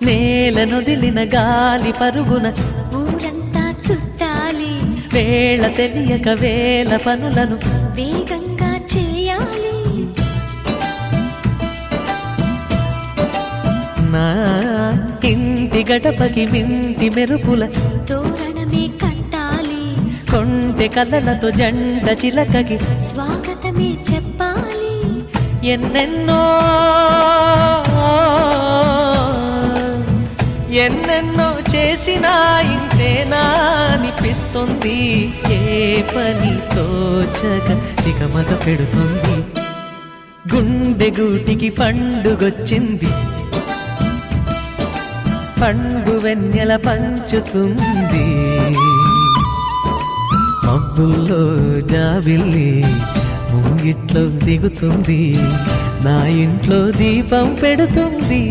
నేలనొదిలిన గాలి పరుగున ఊరంతా చుట్టాలి, వేళ తెలియక వేల పనులను వేగంగా చేయాలి. నా ఇంటి గడపకి వింటి మెరుపుల తోరణమే కట్టాలి, కొంటె కలలతో జంట చిలకకి స్వాగతమే చెప్పాలి. ఎన్నెన్నో ఎన్నెన్నో చేసినా ఇంతేనా అనిపిస్తుంది. ఏ పని తోచక దిగమగ పెడుతుంది. గుండె గూటికి పండుగొచ్చింది, పండు వెన్నెల పంచుతుంది. మబ్బుల్లో జాబిల్లి ముంగిట్లో దిగుతుంది, నా ఇంట్లో దీపం పెడుతుంది.